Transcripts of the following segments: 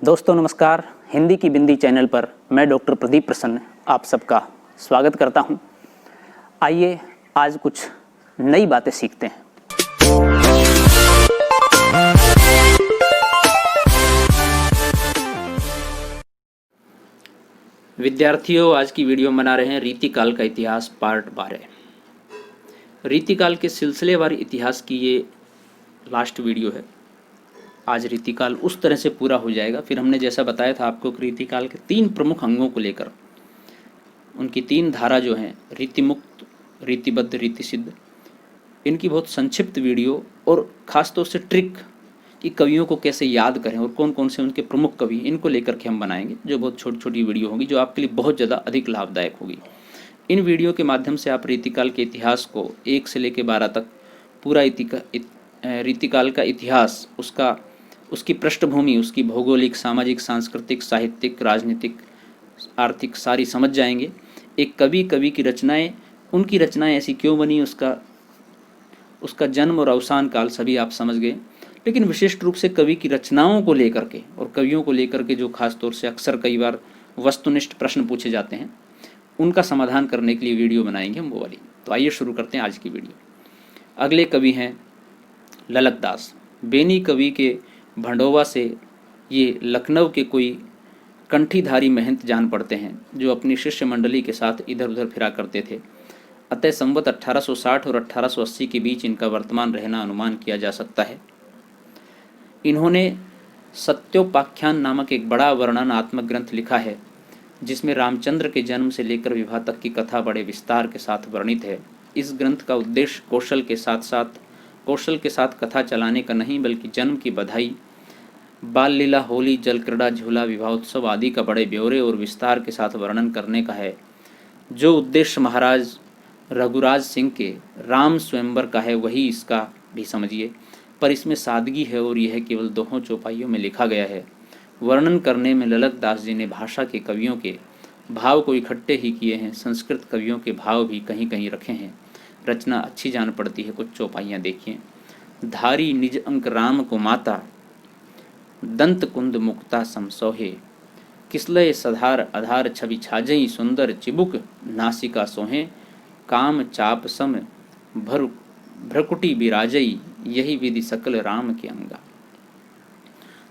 दोस्तों नमस्कार। हिंदी की बिंदी चैनल पर मैं डॉक्टर प्रदीप प्रसन्न आप सबका स्वागत करता हूं। आइए आज कुछ नई बातें सीखते हैं। विद्यार्थियों, आज की वीडियो में बना रहे हैं रीतिकाल का इतिहास पार्ट 12। रीतिकाल के सिलसिलेवार इतिहास की ये लास्ट वीडियो है। आज रीतिकाल उस तरह से पूरा हो जाएगा। फिर हमने जैसा बताया था आपको कि रीतिकाल के 3 प्रमुख अंगों को लेकर उनकी 3 धारा जो हैं, रीतिमुक्त, रीतिबद्ध, रीतिसिद्ध, इनकी बहुत संक्षिप्त वीडियो और ख़ासतौर से ट्रिक कि कवियों को कैसे याद करें और कौन कौन से उनके प्रमुख कवि, इनको लेकर के हम बनाएंगे, जो बहुत छोटी छोटी वीडियो होगी, जो आपके लिए बहुत ज़्यादा अधिक लाभदायक होगी। इन वीडियो के माध्यम से आप रीतिकाल के इतिहास को 1 से लेकर 12 तक पूरा रीतिकाल का इतिहास, उसकी पृष्ठभूमि, उसकी भौगोलिक, सामाजिक, सांस्कृतिक, साहित्यिक, राजनीतिक, आर्थिक सारी समझ जाएंगे। एक कवि की रचनाएं, उनकी रचनाएं ऐसी क्यों बनी, उसका जन्म और अवसान काल सभी आप समझ गए। लेकिन विशिष्ट रूप से कवि की रचनाओं को लेकर के और कवियों को लेकर के जो खास तौर से अक्सर कई बार वस्तुनिष्ठ प्रश्न पूछे जाते हैं, उनका समाधान करने के लिए वीडियो बनाएंगे हम वो वाली। तो आइए शुरू करते हैं आज की वीडियो। अगले कवि हैं ललक दास। बेनी कवि के भंडोवा से ये लखनऊ के कोई कंठीधारी महंत जान पड़ते हैं, जो अपनी शिष्य मंडली के साथ इधर उधर फिरा करते थे। अतः संवत 1860 और 1880 के बीच इनका वर्तमान रहना अनुमान किया जा सकता है। इन्होंने सत्योपाख्यान नामक एक बड़ा वर्णनात्मक ग्रंथ लिखा है, जिसमें रामचंद्र के जन्म से लेकर विवाह तक की कथा बड़े विस्तार के साथ वर्णित है। इस ग्रंथ का उद्देश्य कौशल के साथ कथा चलाने का नहीं, बल्कि जन्म की बधाई, बाल लीला, होली, जल क्रीड़ा, झूला, विवाहोत्सव आदि का बड़े ब्यौरे और विस्तार के साथ वर्णन करने का है। जो उद्देश्य महाराज रघुराज सिंह के राम स्वयंवर का है, वही इसका भी समझिए। पर इसमें सादगी है और यह केवल 2 चौपाइयों में लिखा गया है। वर्णन करने में ललक दास जी ने भाषा के कवियों के भाव को इकट्ठे ही किए हैं, संस्कृत कवियों के भाव भी कहीं कहीं रखे हैं। रचना अच्छी जान पड़ती है। कुछ चौपाइयाँ देखिए। धारी निज अंक राम को माता, दंत कुंद मुक्ता समसोहे, किसलय सधार आधार छवि छाजई, सुंदर चिबुक नासिका सोहे, काम चाप सम भ्रकुटी बिराजई, यही विधि सकल राम के अंगा।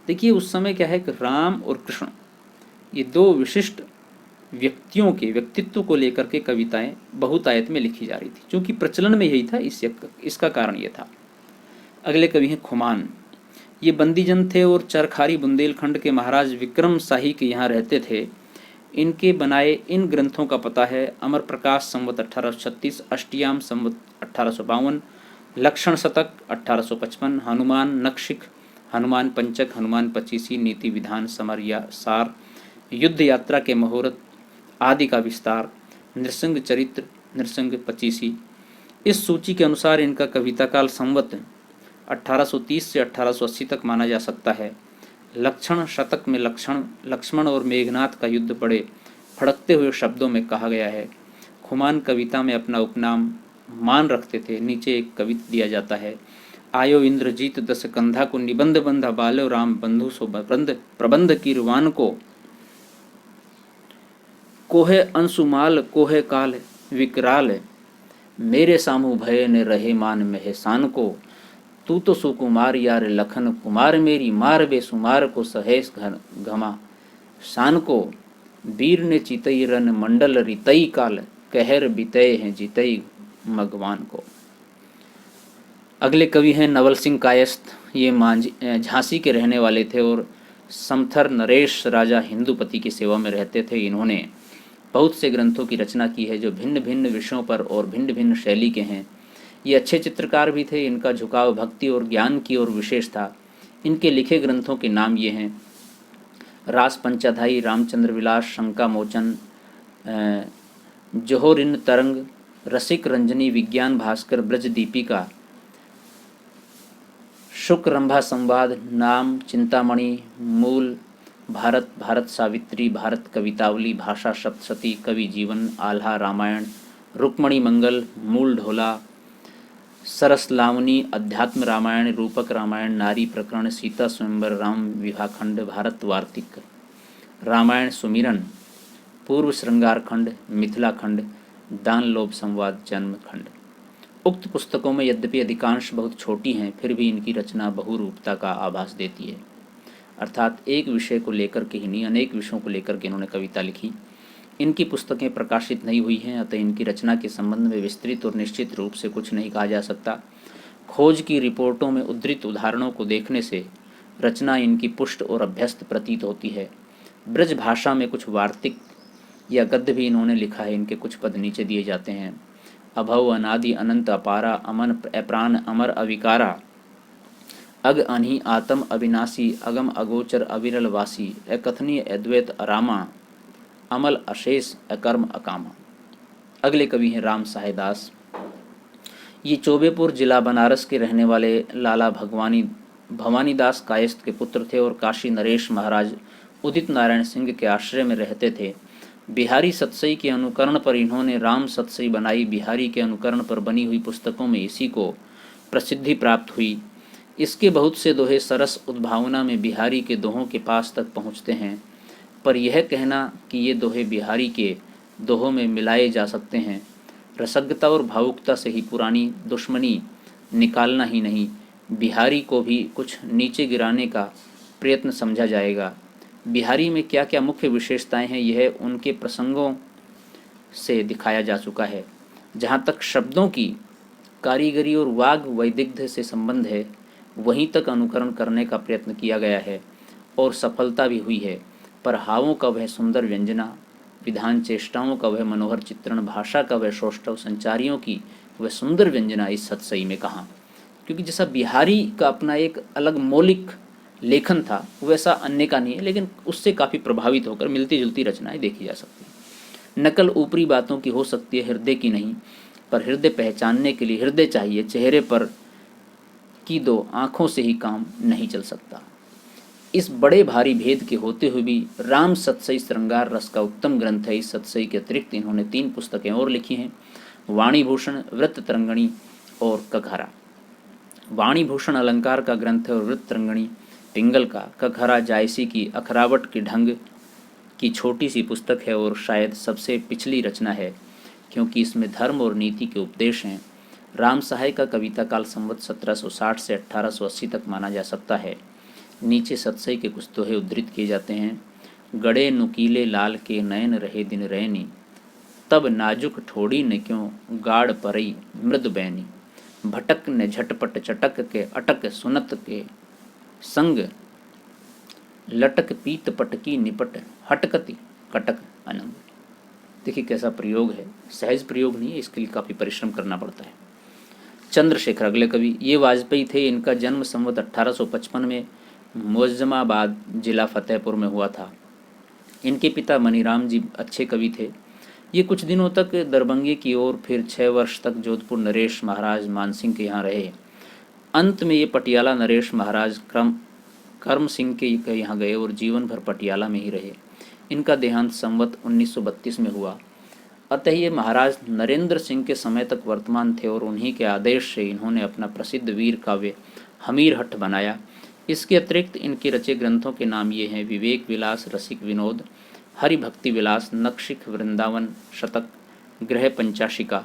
देखिए, उस समय क्या है कि राम और कृष्ण, ये 2 विशिष्ट व्यक्तियों के व्यक्तित्व को लेकर के कविताएं बहुतायत में लिखी जा रही थी। क्योंकि प्रचलन में यही था, इसका कारण ये था। अगले कवि हैं खुमान। ये बंदीजन थे और चरखारी बुंदेलखंड के महाराज विक्रम शाही के यहाँ रहते थे। इनके बनाए इन ग्रंथों का पता है अमर प्रकाश संवत 1836, अष्टयाम संवत 1852, लक्षण शतक 1855, हनुमान नक्षिक, हनुमान पंचक, हनुमान पचीसी, नीति विधान समर या सार, युद्ध यात्रा के मुहूर्त आदि का विस्तार, नृसिंह चरित्र, नृसिंह पचीसी। इस सूची के अनुसार इनका कविता काल संवत 1830 से 1880 तक माना जा सकता है। लक्षण शतक में लक्ष्मण और मेघनाथ का युद्ध बड़े फड़कते हुए शब्दों में कहा गया है। खुमान कविता में अपना उपनाम मान रखते थे। नीचे एक कविता दिया जाता है। आयो इंद्रजीत दस कंधा को, निबंध बंधा बालो राम बंधु सो प्रबंध कीरवान को, कोहे अंशुमाल कोहे काल विकराल, मेरे सामू भय ने रहे मान मेहसान को, तू तो सुकुमार यार लखन कुमार, मेरी मार बेसुमार को सहेस घमा शान को, वीर ने चितई रन मंडल रितई काल, कहर बितय हैं जितई मगवान को। अगले कवि हैं नवल सिंह कायस्थ। ये झांसी के रहने वाले थे और समथर नरेश राजा हिंदुपति की सेवा में रहते थे। इन्होंने बहुत से ग्रंथों की रचना की है, जो भिन्न भिन्न विषयों पर और भिन्न भिन्न शैली के हैं। ये अच्छे चित्रकार भी थे। इनका झुकाव भक्ति और ज्ञान की ओर विशेष था। इनके लिखे ग्रंथों के नाम ये हैं: रास पंचाधाई, रामचंद्र विलास, शंका मोचन, जोहरिन तरंग, रसिक रंजनी, विज्ञान भास्कर, ब्रज दीपिका, शुक रंभा संवाद, नाम, चिंतामणि, मूल, भारत, भारत सावित्री, भारत कवितावली, भाषा सप्तशती, कवि जीवन, आल्हा, रामायण, रुक्मणी मंगल, मूल ढोला, सरस लावनी, अध्यात्म रामायण, रूपक रामायण, नारी प्रकरण, सीता स्वयंवर, राम विवाहखंड, भारत वार्तिक, रामायण सुमिरन, पूर्व श्रृंगार खंड, मिथिला खंड, दान लोभ संवाद, जन्म खंड। उक्त पुस्तकों में यद्यपि अधिकांश बहुत छोटी हैं, फिर भी इनकी रचना बहुरूपता का आभास देती है। अर्थात एक विषय को लेकर के ही नहीं, अनेक विषयों को लेकर के इन्होंने कविता लिखी। इनकी पुस्तकें प्रकाशित नहीं हुई हैं, अतः इनकी रचना के संबंध में विस्तृत और निश्चित रूप से कुछ नहीं कहा जा सकता। खोज की रिपोर्टों में उद्धृत उदाहरणों को देखने से रचना इनकी पुष्ट और अभ्यस्त प्रतीत होती है। ब्रज भाषा में कुछ वार्तिक या गद्य भी इन्होंने लिखा है। इनके कुछ पद नीचे दिए जाते हैं। अभव अनादि अनंत अपारा, अमन अप्राण अमर अविकारा, अग अनहि आतम अविनाशी, अगम अगोचर अविरल वासी, अकथनीय अद्वैत अरामा, अमल अशेष अकर्म अकामा। अगले कवि हैं राम सहायदास। ये चौबेपुर जिला बनारस के रहने वाले लाला भवानी दास कायस्थ के पुत्र थे और काशी नरेश महाराज उदित नारायण सिंह के आश्रय में रहते थे। बिहारी सतसई के अनुकरण पर इन्होंने राम सतसई बनाई। बिहारी के अनुकरण पर बनी हुई पुस्तकों में इसी को प्रसिद्धि प्राप्त हुई। इसके बहुत से दोहे सरस उद्भावना में बिहारी के दोहों के पास तक पहुँचते हैं, पर यह कहना कि ये दोहे बिहारी के दोहों में मिलाए जा सकते हैं, रसज्ञता और भावुकता से ही पुरानी दुश्मनी निकालना ही नहीं, बिहारी को भी कुछ नीचे गिराने का प्रयत्न समझा जाएगा। बिहारी में क्या क्या मुख्य विशेषताएं हैं, यह उनके प्रसंगों से दिखाया जा चुका है। जहाँ तक शब्दों की कारीगरी और वाग वैदिग्ध से संबंध है, वहीं तक अनुकरण करने का प्रयत्न किया गया है और सफलता भी हुई है। पर हावों का वह सुंदर व्यंजना, विधान चेष्टाओं का वह मनोहर चित्रण, भाषा का वह सौष्ठव, संचारियों की वह सुंदर व्यंजना इस सतसई में कहाँ। क्योंकि जैसा बिहारी का अपना एक अलग मौलिक लेखन था, वैसा अन्य का नहीं है, लेकिन उससे काफ़ी प्रभावित होकर मिलती जुलती रचनाएं देखी जा सकती हैं। नकल ऊपरी बातों की हो सकती है, हृदय की नहीं। पर हृदय पहचानने के लिए हृदय चाहिए, चेहरे पर की दो आँखों से ही काम नहीं चल सकता। इस बड़े भारी भेद के होते हुए भी राम सतसई श्रृंगार रस का उत्तम ग्रंथ है। इस सतसई के अतिरिक्त इन्होंने 3 पुस्तकें और लिखी हैं, वाणीभूषण, वृत्त तरंगणी और कघरा। वाणीभूषण अलंकार का ग्रंथ है और वृत्त तरंगणी पिंगल का, कघरा जायसी की अखरावट के ढंग की छोटी सी पुस्तक है और शायद सबसे पिछली रचना है, क्योंकि इसमें धर्म और नीति के उपदेश हैं। राम सहाय का कविता काल संवत 1760 से 1880 तक माना जा सकता है। नीचे सतसई के कुछ दोहे उद्धृत किए जाते हैं। गड़े नुकीले लाल के नयन रहे दिन रैनी, तब नाजुक ठोड़ी ने क्यों गाढ़ परई मृद बैनी, भटक ने झटपट चटक के अटक सुनत के संग, लटक पीत पटकी निपट हटकती कटक अनंग। देखिए कैसा प्रयोग है, सहज प्रयोग नहीं है, इसके लिए काफ़ी परिश्रम करना पड़ता है। चंद्रशेखर अगले कवि, ये वाजपेयी थे। इनका जन्म संवत 1855 में मुअज्जमाबाद जिला फतेहपुर में हुआ था। इनके पिता मनीराम जी अच्छे कवि थे। ये कुछ दिनों तक दरभंगे की ओर, फिर 6 वर्ष तक जोधपुर नरेश महाराज मानसिंह के यहाँ रहे। अंत में ये पटियाला नरेश महाराज कर्म सिंह के यहाँ गए और जीवन भर पटियाला में ही रहे। इनका देहांत संवत 1932 में हुआ। अतः ये महाराज नरेंद्र सिंह के समय तक वर्तमान थे और उन्हीं के आदेश से इन्होंने अपना प्रसिद्ध वीर काव्य हमीर हठ बनाया। इसके अतिरिक्त इनके रचे ग्रंथों के नाम ये हैं: विवेक विलास, रसिक विनोद, हरि भक्ति विलास, नक्षिक वृंदावन शतक, ग्रह पंचाशिका,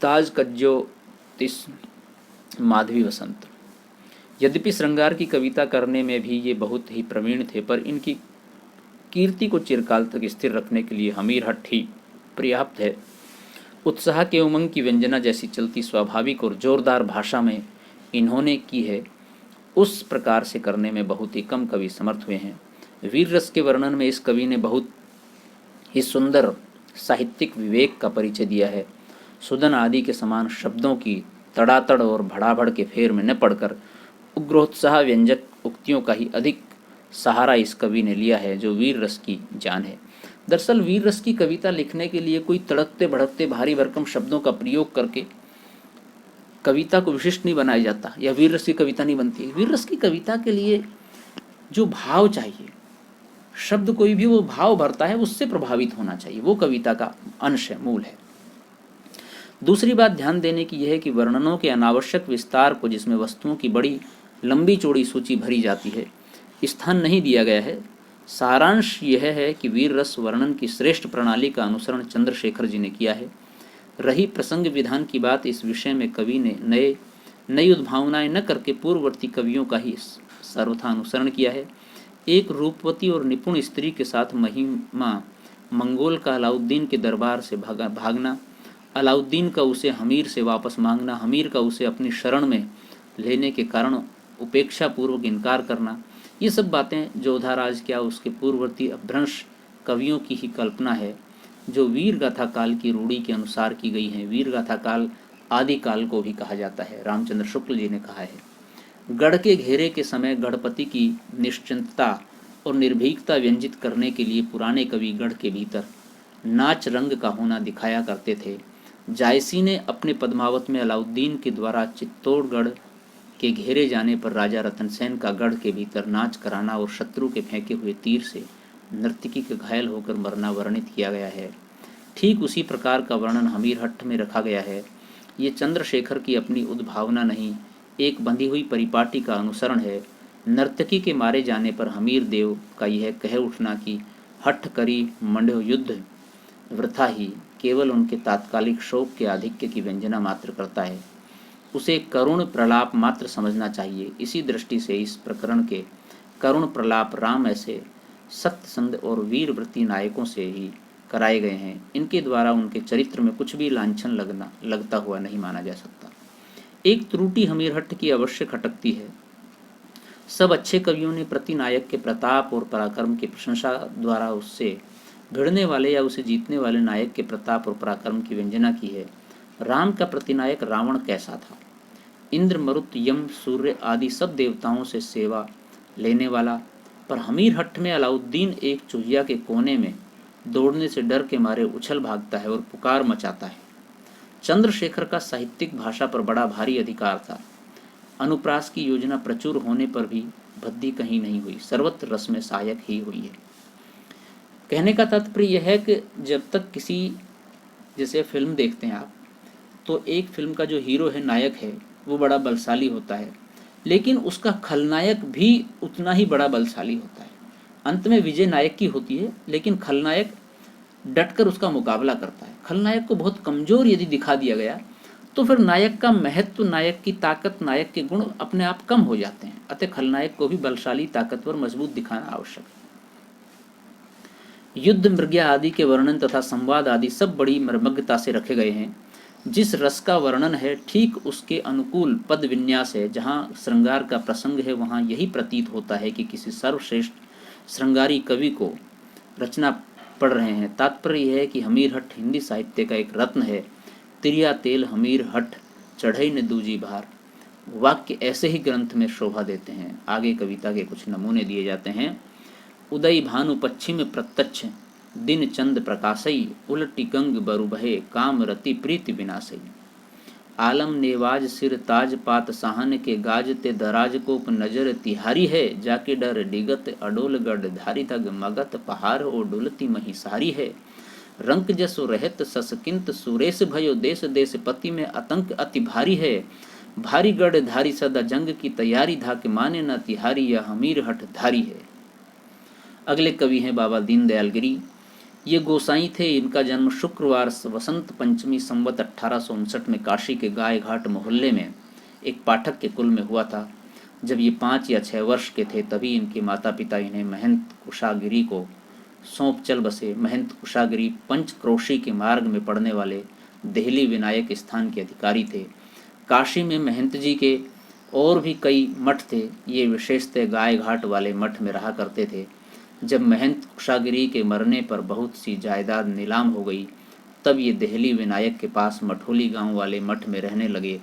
ताज कज्जोतिस, माधवी वसंत। यद्यपि श्रृंगार की कविता करने में भी ये बहुत ही प्रवीण थे, पर इनकी कीर्ति को चिरकाल तक स्थिर रखने के लिए हमीर हठ ही पर्याप्त है। उत्साह के उमंग की व्यंजना जैसी चलती स्वाभाविक और जोरदार भाषा में इन्होंने की है, उस प्रकार से करने में बहुत ही कम कवि समर्थ हुए हैं। वीर रस के वर्णन में इस कवि ने बहुत ही सुंदर साहित्यिक विवेक का परिचय दिया है। सुदन आदि के समान शब्दों की तड़ातड़ और भड़ाभड़ के फेर में न पड़कर उग्रोत्साह व्यंजक उक्तियों का ही अधिक सहारा इस कवि ने लिया है, जो वीर रस की जान है। दरअसल वीर रस की कविता लिखने के लिए कोई तड़कते भड़कते भारी भरकम शब्दों का प्रयोग करके कविता को विशिष्ट नहीं बनाया जाता, या वीर रस की कविता नहीं बनती है। वीर रस की कविता के लिए जो भाव चाहिए, शब्द कोई भी वो भाव भरता है, उससे प्रभावित होना चाहिए, वो कविता का अंश है, मूल है। दूसरी बात ध्यान देने की यह है कि वर्णनों के अनावश्यक विस्तार को, जिसमें वस्तुओं की बड़ी लंबी चौड़ी सूची भरी जाती है, स्थान नहीं दिया गया है। सारांश यह है कि वीर रस वर्णन की श्रेष्ठ प्रणाली का अनुसरण चंद्रशेखर जी ने किया है। रही प्रसंग विधान की बात, इस विषय में कवि ने नई उद्भावनाएं न करके पूर्ववर्ती कवियों का ही सर्वथा अनुसरण किया है। एक रूपवती और निपुण स्त्री के साथ महिमा मंगोल का अलाउद्दीन के दरबार से भागना, अलाउद्दीन का उसे हमीर से वापस मांगना, हमीर का उसे अपनी शरण में लेने के कारण उपेक्षा पूर्वक इनकार करना, ये सब बातें जोधाराज क्या उसके पूर्ववर्ती अपभ्रंश कवियों की ही कल्पना है, जो वीर गाथा काल की रूढ़ी के अनुसार की गई हैं। वीर गाथा काल आदि काल को भी कहा जाता है। रामचंद्र शुक्ल जी ने कहा है, गढ़ के घेरे के समय गढ़पति की निश्चिंतता और निर्भीकता व्यंजित करने के लिए पुराने कवि गढ़ के भीतर नाच रंग का होना दिखाया करते थे। जायसी ने अपने पद्मावत में अलाउद्दीन के द्वारा चित्तौड़गढ़ के घेरे जाने पर राजा रतनसेन का गढ़ के भीतर नाच कराना और शत्रु के फेंके हुए तीर से नर्तकी के घायल होकर मरना वर्णित किया गया है। ठीक उसी प्रकार का वर्णन हमीरहट्ट में रखा गया है। ये चंद्रशेखर की अपनी उद्भावना नहीं, एक बंधी हुई परिपाटी का अनुसरण है। नर्तकी के मारे जाने पर हमीर देव का यह कह उठना कि हठ करी मंड्यो युद्ध वृथा ही, केवल उनके तात्कालिक शोक के आधिक्य की व्यंजना मात्र करता है। उसे करुण प्रलाप मात्र समझना चाहिए। इसी दृष्टि से इस प्रकरण के करुण प्रलाप राम ऐसे सत्यसंध और वीरव्रती नायकों से ही कराए गए हैं। इनके द्वारा उनके चरित्र में कुछ भी लांछन लगता हुआ नहीं माना जा सकता। एक त्रुटि हमीरहट्ट की अवश्य खटकती है। सब अच्छे कवियों ने प्रतिनायक के प्रताप और पराक्रम की प्रशंसा द्वारा उससे भिड़ने वाले या उसे जीतने वाले नायक के प्रताप और पराक्रम की व्यंजना की है। राम का प्रतिनायक रावण कैसा था? इंद्र, मरुत, यम, सूर्य आदि सब देवताओं से सेवा लेने वाला, पर हमीरहट्ट में अलाउद्दीन एक चूहिया के कोने में दौड़ने से डर के मारे उछल भागता है और पुकार मचाता है। चंद्रशेखर का साहित्यिक भाषा पर बड़ा भारी अधिकार था। अनुप्रास की योजना प्रचुर होने पर भी भद्दी कहीं नहीं हुई, सर्वत्र रस में सहायक ही हुई है। कहने का तात्पर्य यह है कि जब तक किसी, जैसे फिल्म देखते हैं आप, तो एक फिल्म का जो हीरो है, नायक है, वो बड़ा बलशाली होता है, लेकिन उसका खलनायक भी उतना ही बड़ा बलशाली होता है। अंत में विजय नायक की होती है, लेकिन खलनायक डटकर उसका मुकाबला करता है। खलनायक को बहुत कमजोर यदि दिखा दिया गया तो फिर नायक का महत्व, नायक की ताकत, नायक के गुण अपने आप कम हो जाते हैं। अतः खलनायक को भी बलशाली, ताकतवर, मजबूत दिखाना आवश्यक है। युद्ध, मृग्या आदि के वर्णन तथा संवाद आदि सब बड़ी मर्मज्ञता से रखे गए हैं। जिस रस का वर्णन है, ठीक उसके अनुकूल पद विन्यास है। जहाँ श्रृंगार का प्रसंग है, वहाँ यही प्रतीत होता है कि किसी सर्वश्रेष्ठ श्रृंगारी कवि को रचना पढ़ रहे हैं। तात्पर्य यह है कि हमीरहट्ट हिंदी साहित्य का एक रत्न है। तिरिया तेल हमीरहट्ट चढ़ई ने दूजी भार, वाक्य ऐसे ही ग्रंथ में शोभा देते हैं। आगे कविता के कुछ नमूने दिए जाते हैं। उदय भानु पश्चिम प्रत्यक्ष, दिन चंद प्रकाशई, उलटी गंग बरु बहे, काम रति प्रीति विनाशई। आलम नेवाज सिर ताज पात साहन के गाजते दराज को नजर तिहारी है, जाके डर डिगत अडोल गढ़ धारी थग मगत पहाड़ ओ डुलती महिसारी है। रंक जसो रहत ससकिंत सुरेश भयो, देश देश पति में आतंक अति भारी है। भारी गढ़ धारी सदा जंग की तैयारी, धाके माने न तिहारी, यह हमीरहट्ट धारी है। अगले कवि हैं बाबा दीनदयाल गिरी। ये गोसाई थे। इनका जन्म शुक्रवार वसंत पंचमी संवत 1859 में काशी के गाय घाट मोहल्ले में एक पाठक के कुल में हुआ था। जब ये 5 या 6 वर्ष के थे, तभी इनके माता पिता इन्हें महंत कुशागिरी को सौंप चल बसे। महंत कुशागिरी पंचक्रोशी के मार्ग में पड़ने वाले देहली विनायक स्थान के अधिकारी थे। काशी में महंत जी के और भी कई मठ थे। ये विशेषतः गाय घाट वाले मठ में रहा करते थे। जब महंत कुशागिरी के मरने पर बहुत सी जायदाद नीलाम हो गई, तब ये देहली विनायक के पास मठोली गांव वाले मठ में रहने लगे।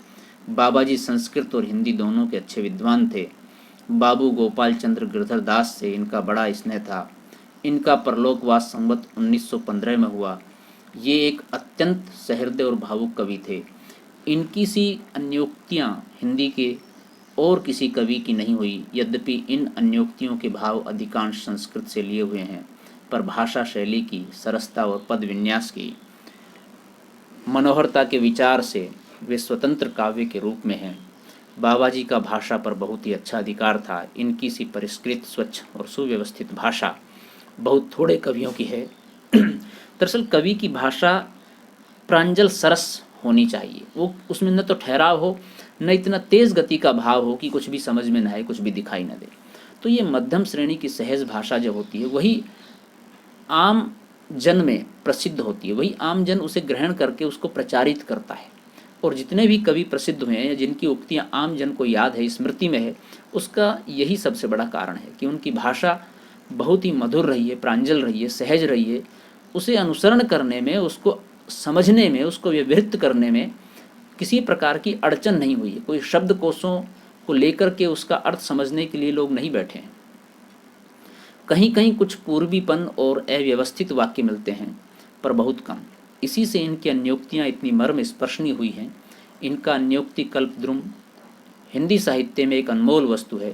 बाबा जी संस्कृत और हिंदी दोनों के अच्छे विद्वान थे। बाबू गोपाल चंद्र गिरधर दास से इनका बड़ा स्नेह था। इनका परलोकवास संवत 1915 में हुआ। ये एक अत्यंत सहृदय और भावुक कवि थे। इनकी सी अन्योक्तियाँ हिंदी के और किसी कवि की नहीं हुई। यद्यपि इन अन्योक्तियों के भाव अधिकांश संस्कृत से लिए हुए हैं, पर भाषा शैली की सरसता और पद विन्यास की मनोहरता के विचार से वे स्वतंत्र काव्य के रूप में हैं। बाबा जी का भाषा पर बहुत ही अच्छा अधिकार था। इनकी सी परिष्कृत, स्वच्छ और सुव्यवस्थित भाषा बहुत थोड़े कवियों की है। दरअसल कवि की भाषा प्रांजल सरस होनी चाहिए, वो उसमें न तो ठहराव हो, न इतना तेज गति का भाव हो कि कुछ भी समझ में न आए, कुछ भी दिखाई न दे। तो ये मध्यम श्रेणी की सहज भाषा जो होती है वही आम जन में प्रसिद्ध होती है, वही आम जन उसे ग्रहण करके उसको प्रचारित करता है। और जितने भी कवि प्रसिद्ध हुए हैं या जिनकी उक्तियां आम जन को याद है, स्मृति में है, उसका यही सबसे बड़ा कारण है कि उनकी भाषा बहुत ही मधुर रही है, प्रांजल रही है, सहज रही है। उसे अनुसरण करने में, उसको समझने में, उसको व्यवहित करने में किसी प्रकार की अड़चन नहीं हुई है। कोई शब्दकोशों को लेकर के उसका अर्थ समझने के लिए लोग नहीं बैठे हैं। कहीं कहीं कुछ पूर्वीपन और अव्यवस्थित वाक्य मिलते हैं, पर बहुत कम। इसी से इनकी अन्योक्तियाँ इतनी मर्म स्पर्शनीय हुई हैं। इनका अन्योक्ति कल्पद्रुम हिंदी साहित्य में एक अनमोल वस्तु है।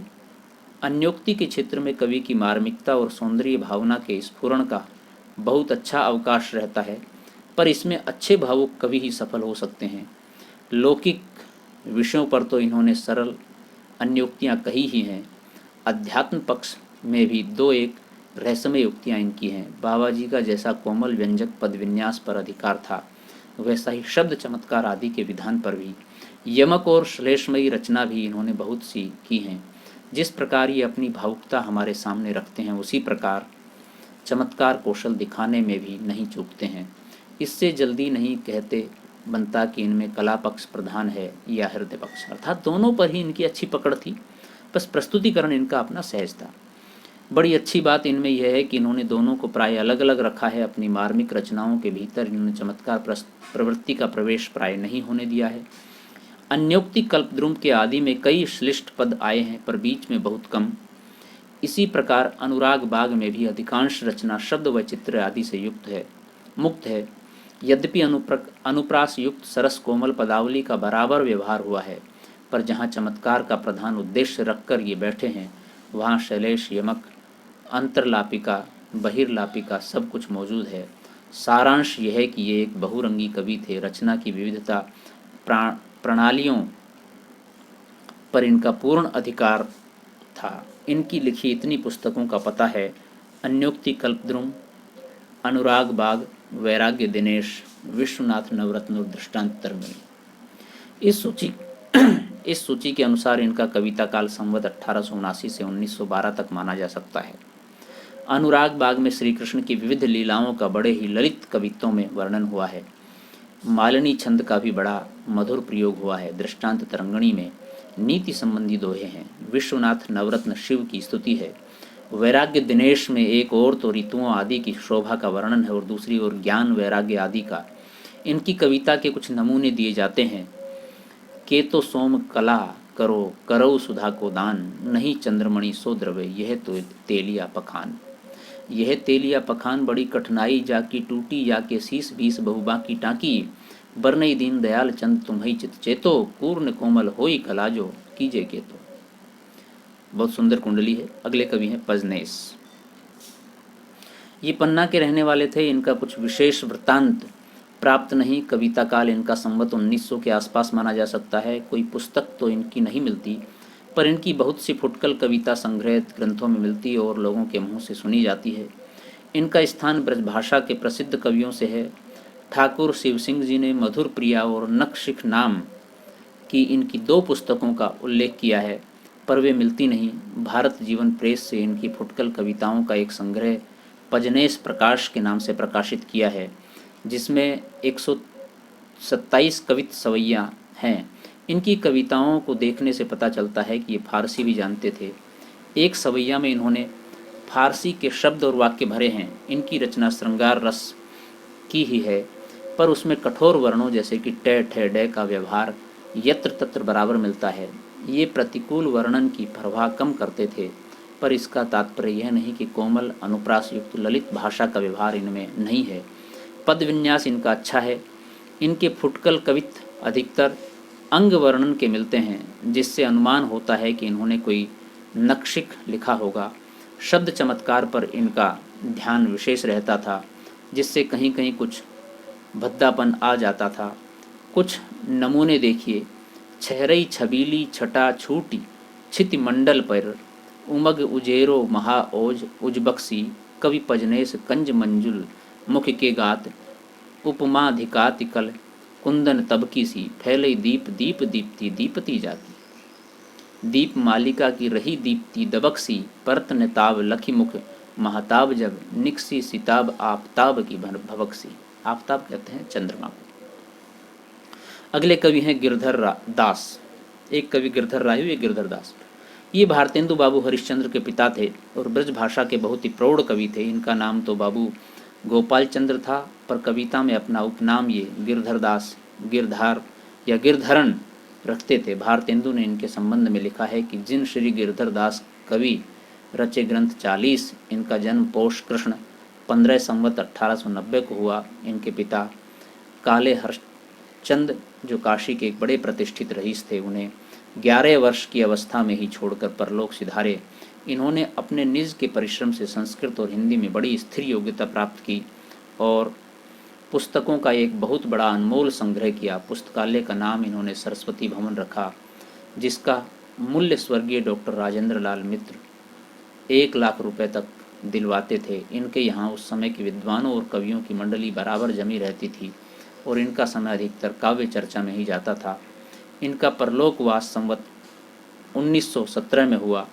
अन्योक्ति के क्षेत्र में कवि की मार्मिकता और सौंदर्य भावना के स्फुरण का बहुत अच्छा अवकाश रहता है, पर इसमें अच्छे भावुक कवि ही सफल हो सकते हैं। लौकिक विषयों पर तो इन्होंने सरल अन्योक्तियाँ कही ही हैं। अध्यात्म पक्ष में भी दो एक रहस्यमय युक्तियाँ इनकी हैं। बाबा जी का जैसा कोमल व्यंजक पद विन्यास पर अधिकार था, वैसा ही शब्द चमत्कार आदि के विधान पर भी यमक और श्लेषमयी रचना भी इन्होंने बहुत सी की हैं। जिस प्रकार ये अपनी भावुकता हमारे सामने रखते हैं, उसी प्रकार चमत्कार कौशल दिखाने में भी नहीं चूकते हैं। इससे जल्दी नहीं कहते बनता कि इनमें कला पक्ष प्रधान है या हृदय पक्ष, अर्थात दोनों पर ही इनकी अच्छी पकड़ थी, बस प्रस्तुतिकरण इनका अपना सहज था। बड़ी अच्छी बात इनमें यह है कि इन्होंने दोनों को प्राय अलग अलग रखा है। अपनी मार्मिक रचनाओं के भीतर इन्होंने चमत्कार प्रवृत्ति का प्रवेश प्राय नहीं होने दिया है। अन्योक्ति कल्पद्रुम के आदि में कई श्लिष्ट पद आए हैं, पर बीच में बहुत कम। इसी प्रकार अनुराग बाग में भी अधिकांश रचना शब्द व चित्र आदि से मुक्त है। यद्यपि अनुप्रास युक्त सरस कोमल पदावली का बराबर व्यवहार हुआ है, पर जहाँ चमत्कार का प्रधान उद्देश्य रखकर ये बैठे हैं, वहाँ शैलेश, यमक, अंतरलापिका, बहिर्लापिका सब कुछ मौजूद है। सारांश यह है कि ये एक बहुरंगी कवि थे। रचना की विविधता, प्रणालियों पर इनका पूर्ण अधिकार था। इनकी लिखी इतनी पुस्तकों का पता है: अन्योक्ति कल्पद्रुम, अनुराग बाग, वैराग्य दिनेश, विश्वनाथ नवरत्न और दृष्टांत तरंगिणी। इस सूची के अनुसार इनका कविता काल संवत 1879 से 1912 तक माना जा सकता है। अनुराग बाग में श्री कृष्ण की विविध लीलाओं का बड़े ही ललित कवित्वों में वर्णन हुआ है। मालिनी छंद का भी बड़ा मधुर प्रयोग हुआ है। दृष्टांत तरंगिणी में नीति संबंधी दोहे हैं। विश्वनाथ नवरत्न शिव की स्तुति है। वैराग्य दिनेश में एक ओर तो ऋतुओं आदि की शोभा का वर्णन है और दूसरी ओर ज्ञान वैराग्य आदि का। इनकी कविता के कुछ नमूने दिए जाते हैं। के तो सोम कला करो, करो सुधा को दान, नहीं चंद्रमणि सो द्रव्य, यह तो तेलिया पखान। यह तेलिया पखान बड़ी कठिनाई जाकी टूटी, जाके शीस बीस बहुबा की टाकी, बरनई दीन दयाल चंद तुम्ही चित चेतो, पूर्ण कोमल होई कलाजो कीजे के तो। बहुत सुंदर कुंडली है। अगले कवि हैं पजनेस। ये पन्ना के रहने वाले थे। इनका कुछ विशेष वृत्तांत प्राप्त नहीं। कविता काल इनका संवत 1900 के आसपास माना जा सकता है। कोई पुस्तक तो इनकी नहीं मिलती, पर इनकी बहुत सी फुटकल कविता संग्रहित ग्रंथों में मिलती है और लोगों के मुंह से सुनी जाती है। इनका स्थान ब्रजभाषा के प्रसिद्ध कवियों से है। ठाकुर शिव सिंह जी ने मधुर प्रिया और नक्शिख नाम की इनकी 2 पुस्तकों का उल्लेख किया है, पर वे मिलती नहीं। भारत जीवन प्रेस से इनकी फुटकल कविताओं का एक संग्रह पजनेस प्रकाश के नाम से प्रकाशित किया है, जिसमें 127 कवित सवैया हैं। इनकी कविताओं को देखने से पता चलता है कि ये फारसी भी जानते थे। एक सवैया में इन्होंने फारसी के शब्द और वाक्य भरे हैं। इनकी रचना श्रृंगार रस की ही है, पर उसमें कठोर वर्णों जैसे कि टे ठे डे का व्यवहार यत्र तत्र बराबर मिलता है। ये प्रतिकूल वर्णन की प्रवाह कम करते थे, पर इसका तात्पर्य यह नहीं कि कोमल अनुप्रास युक्त ललित भाषा का व्यवहार इनमें नहीं है। पद विन्यास इनका अच्छा है। इनके फुटकल कवित अधिकतर अंग वर्णन के मिलते हैं, जिससे अनुमान होता है कि इन्होंने कोई नक्शिक लिखा होगा। शब्द चमत्कार पर इनका ध्यान विशेष रहता था, जिससे कहीं कहीं कुछ भद्दापन आ जाता था। कुछ नमूने देखिए। छहरई छबीली छटा छूटी छिति मंडल पर उमग उजेरो महा ओज उजबक्सी कवि पजनेश कंज मंजुल मुख के गात उपमाधिकाति कल कुंदन तबकी सी फैलई दीप दीप दीप्ति दीपती जाती। दीप मालिका की रही दीप्ति दबक्सी परत नताब लखी मुख महताब जब निकसी सिताब आफताब की भबक्सी। आफताब कहते हैं चंद्रमा को। अगले कवि हैं गिरधर दास। एक कवि गिरधर राय, एक गिरधर दास। ये भारतेंदु बाबू हरिश्चंद्र के पिता थे और ब्रज भाषा के बहुत ही प्रौढ़ कवि थे। इनका नाम तो बाबू गोपाल चंद्र था, पर कविता में अपना उपनाम ये गिरधर दास, गिरधार या गिरधरन रखते थे। भारतेंदु ने इनके संबंध में लिखा है कि जिन श्री गिरधर दास कवि रचे ग्रंथ 40। इनका जन्म पौष कृष्ण 15 संवत 1890 को हुआ। इनके पिता काले हर्षचंद जो काशी के एक बड़े प्रतिष्ठित रईस थे, उन्हें 11 वर्ष की अवस्था में ही छोड़कर परलोक सिधारे। इन्होंने अपने निज के परिश्रम से संस्कृत और हिंदी में बड़ी स्थिर योग्यता प्राप्त की और पुस्तकों का एक बहुत बड़ा अनमोल संग्रह किया। पुस्तकालय का नाम इन्होंने सरस्वती भवन रखा, जिसका मूल्य स्वर्गीय डॉक्टर राजेंद्र लाल मित्र 1 लाख रुपए तक दिलवाते थे। इनके यहाँ उस समय के विद्वानों और कवियों की मंडली बराबर जमी रहती थी और इनका समय अधिकतर काव्य चर्चा में ही जाता था। इनका परलोकवास संवत 1917 में हुआ।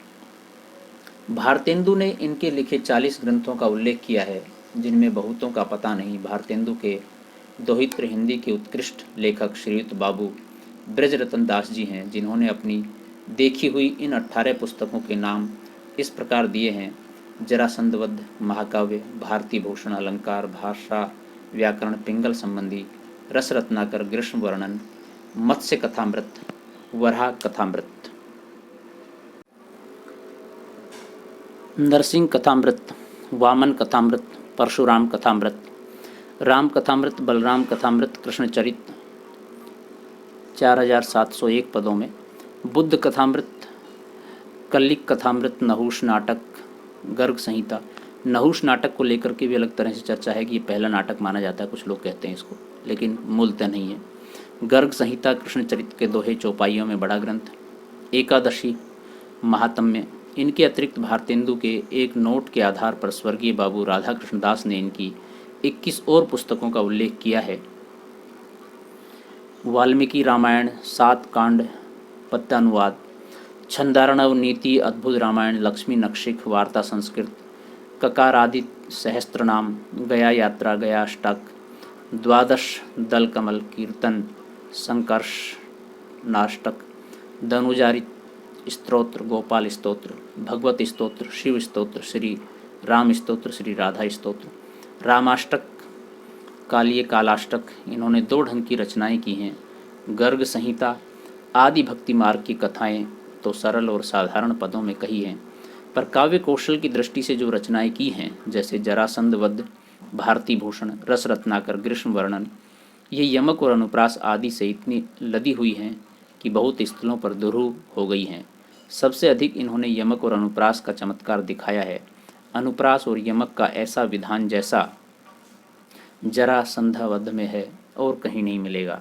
भारतेंदु ने इनके लिखे 40 ग्रंथों का उल्लेख किया है, जिनमें बहुतों का पता नहीं। भारतेंदु के दोहित्र हिंदी के उत्कृष्ट लेखक श्रीयुत बाबू ब्रजरतन दास जी हैं, जिन्होंने अपनी देखी हुई इन 18 पुस्तकों के नाम इस प्रकार दिए हैं: जरासंधवध महाकाव्य, भारती भूषण अलंकार, भाषा व्याकरण पिंगल संबंधी, रस रत्नाकर ग्रीष्म वर्णन, मत्स्य कथामृत, वराह कथामृत, नरसिंह कथामृत, वामन कथामृत, परशुराम कथामृत, राम कथामृत, बलराम कथामृत, कृष्णचरित 4701 पदों में, बुद्ध कथामृत, कल्लिक कथामृत, नहुष नाटक, गर्ग संहिता। नहुष नाटक को लेकर के भी अलग तरह से चर्चा है कि ये पहला नाटक माना जाता है, कुछ लोग कहते हैं इसको, लेकिन मूलतः नहीं है। गर्ग संहिता कृष्णचरित के दोहे चौपाइयों में बड़ा ग्रंथ, एकादशी महात्म्य। इनके अतिरिक्त भारतेंदु के एक नोट के आधार पर स्वर्गीय बाबू राधा कृष्ण दास ने इनकी 21 और पुस्तकों का उल्लेख किया है। वाल्मीकि रामायण 7 कांड पद्यानुवाद, छंदारणव नीति, अद्भुत रामायण, लक्ष्मी नक्षिक, वार्ता संस्कृत, ककारादि सहस्त्रनाम, गया यात्रा, गया अष्टक, 12 दल कमल, कीर्तन, संकर्ष नाष्टक, धनुजारित स्तोत्र, गोपाल स्तोत्र, भगवत स्तोत्र, शिव स्तोत्र, श्री राम स्तोत्र, श्री राधा स्तोत्र, रामाष्टक, कालिय कालाष्टक। इन्होंने 2 ढंग की रचनाएं की हैं। गर्ग संहिता आदि भक्ति मार्ग की कथाएं तो सरल और साधारण पदों में कही हैं, पर काव्य कौशल की दृष्टि से जो रचनाएं की हैं, जैसे जरासंध वध, भारती भूषण, रस रत्नाकर, ग्रीष्म वर्णन, ये यमक और अनुप्रास आदि से इतनी लदी हुई हैं कि बहुत स्थलों पर दुरूह हो गई हैं। सबसे अधिक इन्होंने यमक और अनुप्रास का चमत्कार दिखाया है। अनुप्रास और यमक का ऐसा विधान जैसा जरासंध वध में है और कहीं नहीं मिलेगा।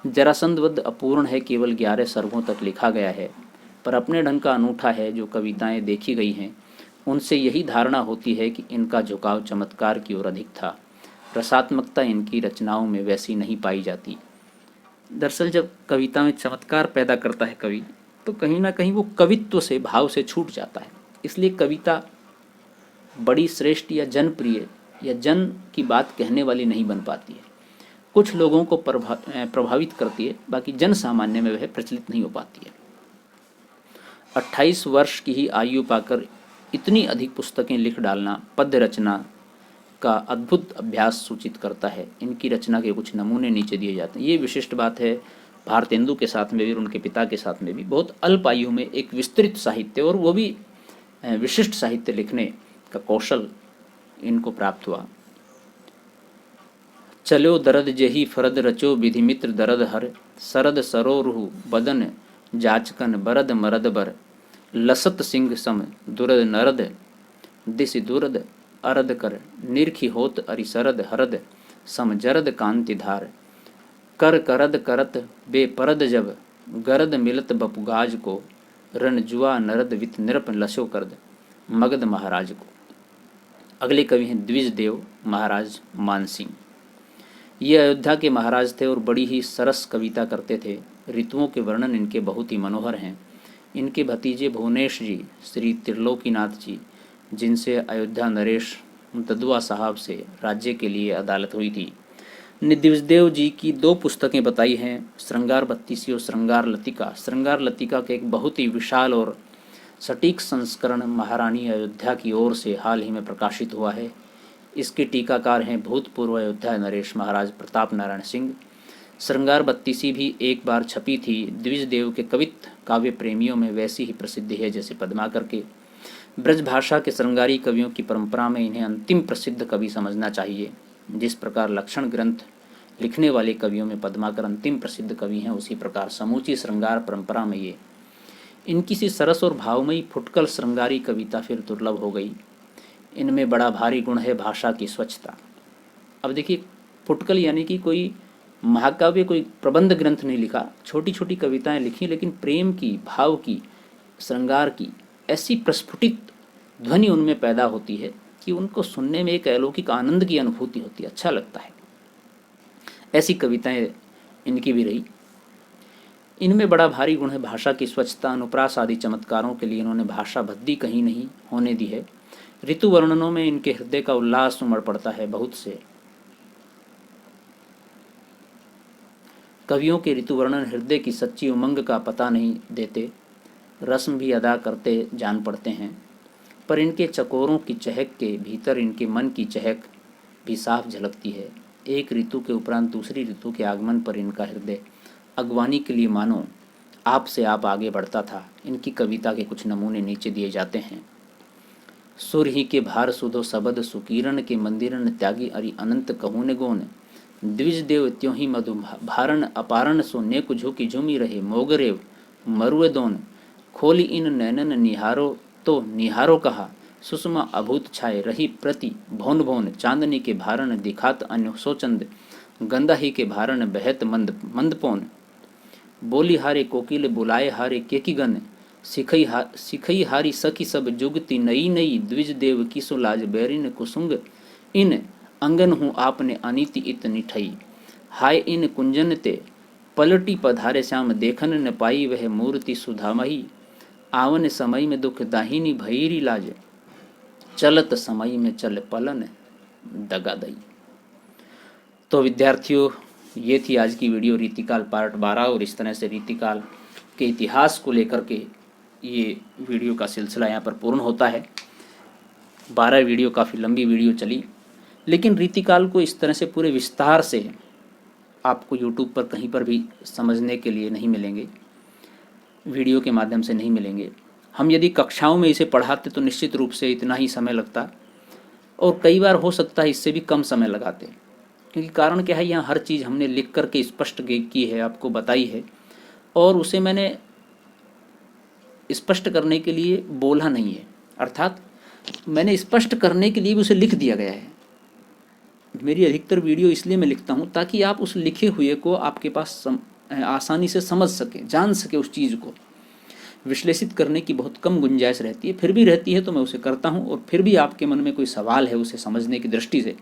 जरासंध वध अपूर्ण है, केवल 11 सर्गों तक लिखा गया है, पर अपने ढंग का अनूठा है। जो कविताएं देखी गई हैं उनसे यही धारणा होती है कि इनका झुकाव चमत्कार की ओर अधिक था। रसात्मकता इनकी रचनाओं में वैसी नहीं पाई जाती। दरअसल जब कविता में चमत्कार पैदा करता है कवि, तो कहीं ना कहीं वो कवित्व से, भाव से छूट जाता है। इसलिए कविता बड़ी श्रेष्ठ या जनप्रिय या जन की बात कहने वाली नहीं बन पाती है। कुछ लोगों को प्रभावित करती है, बाकी जन सामान्य में वह प्रचलित नहीं हो पाती है। 28 वर्ष की ही आयु पाकर इतनी अधिक पुस्तकें लिख डालना पद्य रचना का अद्भुत अभ्यास सूचित करता है। इनकी रचना के कुछ नमूने नीचे दिए जाते हैं। ये विशिष्ट बात है भारतेंदु के साथ में भी और उनके पिता के साथ में भी। बहुत अल्प आयु में एक विस्तृत साहित्य और वो भी विशिष्ट साहित्य लिखने का कौशल इनको प्राप्त हुआ। चलो दरद जेही फरद रचो विधि मित्र दरद हर, सरद सरोरुहु बदन जाचकन बरद मरद बर, लसत सिंह सम दुरद नरद दिस दुरद अरद कर, निरखी होत अरिसरद हरद, समजरद कांति धार। कर करद करत बेपरद जब, गरद मिलत बपुगाज को, रन जुआ नरद वित निरप लसो करद, मगध महाराज को। अगले कवि हैं द्विज देव महाराज मानसिंह। ये अयोध्या के महाराज थे और बड़ी ही सरस कविता करते थे। ऋतुओं के वर्णन इनके बहुत ही मनोहर हैं। इनके भतीजे भुवनेश जी श्री त्रिलोकीनाथ जी, जिनसे अयोध्या नरेश ददुआ साहब से राज्य के लिए अदालत हुई थी, ने द्विजदेव जी की 2 पुस्तकें बताई हैं, श्रृंगार बत्तीसी और श्रृंगार लतिका। श्रृंगार लतिका के एक बहुत ही विशाल और सटीक संस्करण महारानी अयोध्या की ओर से हाल ही में प्रकाशित हुआ है। इसके टीकाकार हैं भूतपूर्व अयोध्या नरेश महाराज प्रताप नारायण सिंह। श्रृंगार बत्तीसी भी एक बार छपी थी। द्विजदेव के कवित्व काव्य प्रेमियों में वैसी ही प्रसिद्धि है जैसे पद्माकर के। ब्रज भाषा के श्रृंगारी कवियों की परंपरा में इन्हें अंतिम प्रसिद्ध कवि समझना चाहिए। जिस प्रकार लक्षण ग्रंथ लिखने वाले कवियों में पद्माकर अंतिम प्रसिद्ध कवि हैं, उसी प्रकार समूची श्रृंगार परंपरा में ये इनकी सी सरस और भावमयी फुटकल श्रृंगारी कविता फिर दुर्लभ हो गई। इनमें बड़ा भारी गुण है भाषा की स्वच्छता। अब देखिए, फुटकल यानी कि कोई महाकाव्य, कोई प्रबंध ग्रंथ नहीं लिखा, छोटी छोटी कविताएं लिखी, लेकिन प्रेम की, भाव की, श्रृंगार की ऐसी प्रस्फुटित ध्वनि उनमें पैदा होती है कि उनको सुनने में एक अलौकिक आनंद की अनुभूति होती है, अच्छा लगता है। ऐसी कविताएं इनकी भी रही। इनमें बड़ा भारी गुण है भाषा की स्वच्छता। अनुप्रास आदि चमत्कारों के लिए इन्होंने भाषा भद्दी कहीं नहीं होने दी है। ऋतु वर्णनों में इनके हृदय का उल्लास उमड़ पड़ता है। बहुत से कवियों के ऋतु वर्णन हृदय की सच्ची उमंग का पता नहीं देते, रस्म भी अदा करते जान पड़ते हैं, पर इनके चकोरों की चहक के भीतर इनके मन की चहक भी साफ झलकती है। एक ऋतु के उपरांत दूसरी ऋतु के आगमन पर इनका हृदय अगवानी के लिए मानो आप से आप आगे बढ़ता था। इनकी कविता के कुछ नमूने नीचे दिए जाते हैं। सुर ही के भार सुधो सबद सुकीरण के मंदिरन त्यागी अरि अनंत कहूने गोन, द्विज देव त्यों ही मधु भारण अपारण सो नेक झुकी झुमी रहे मोगरे मरुए दोन, खोली इन नैनन निहारो तो निहारो कहा, सुषमा अभूत छाए रही प्रति भौन भौन, चांदनी के भारण दिखात अन्य सोचंद, गंदा ही के भारण बहत मंद मंदपौन, बोली हारे कोकिल बुलाए हारे केकीगन, सिखई हारी सखी सब जुगती नई नई, द्विज देव किसो लाज बैरिन कुसुंग, इन अंगन हूँ आपने अनीति इतनी ठई, हाय इन कुंजन ते पलटी पधारे श्याम देखन न पाई वह मूर्ति सुधामही, आवन समय में दुख दाहिनी भईरी लाज, चलत समय में चल पलन दगा दई। तो विद्यार्थियों, ये थी आज की वीडियो रीतिकाल पार्ट 12। और इस तरह से रीतिकाल के इतिहास को लेकर के ये वीडियो का सिलसिला यहाँ पर पूर्ण होता है। 12 वीडियो काफ़ी लंबी वीडियो चली, लेकिन रीतिकाल को इस तरह से पूरे विस्तार से आपको यूट्यूब पर कहीं पर भी समझने के लिए नहीं मिलेंगे, वीडियो के माध्यम से नहीं मिलेंगे। हम यदि कक्षाओं में इसे पढ़ाते तो निश्चित रूप से इतना ही समय लगता, और कई बार हो सकता है इससे भी कम समय लगाते, क्योंकि कारण क्या है, यहाँ हर चीज़ हमने लिख करके स्पष्ट की है, आपको बताई है, और उसे मैंने स्पष्ट करने के लिए बोला नहीं है, अर्थात मैंने स्पष्ट करने के लिए भी उसे लिख दिया गया है। मेरी अधिकतर वीडियो इसलिए मैं लिखता हूँ ताकि आप उस लिखे हुए को आपके पास आसानी से समझ सकें, जान सके। उस चीज़ को विश्लेषित करने की बहुत कम गुंजाइश रहती है, फिर भी रहती है तो मैं उसे करता हूँ। और फिर भी आपके मन में कोई सवाल है उसे समझने की दृष्टि से,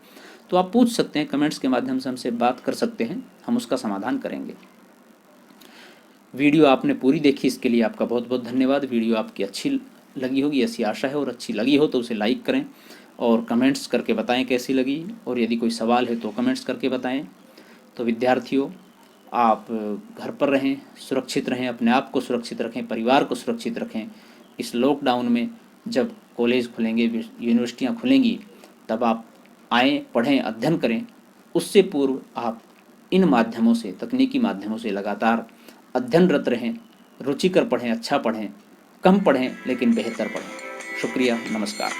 तो आप पूछ सकते हैं, कमेंट्स के माध्यम से हमसे बात कर सकते हैं, हम उसका समाधान करेंगे। वीडियो आपने पूरी देखी, इसके लिए आपका बहुत बहुत धन्यवाद। वीडियो आपकी अच्छी लगी होगी ऐसी आशा है, और अच्छी लगी हो तो उसे लाइक करें और कमेंट्स करके बताएं कैसी लगी, और यदि कोई सवाल है तो कमेंट्स करके बताएं। तो विद्यार्थियों, आप घर पर रहें, सुरक्षित रहें, अपने आप को सुरक्षित रखें, परिवार को सुरक्षित रखें। इस लॉकडाउन में जब कॉलेज खुलेंगे, यूनिवर्सिटियाँ खुलेंगी, तब आप आएँ, पढ़ें, अध्ययन करें। उससे पूर्व आप इन माध्यमों से, तकनीकी माध्यमों से लगातार अध्ययनरत रहें, रुचिकर पढ़ें, अच्छा पढ़ें, कम पढ़ें लेकिन बेहतर पढ़ें। शुक्रिया, नमस्कार।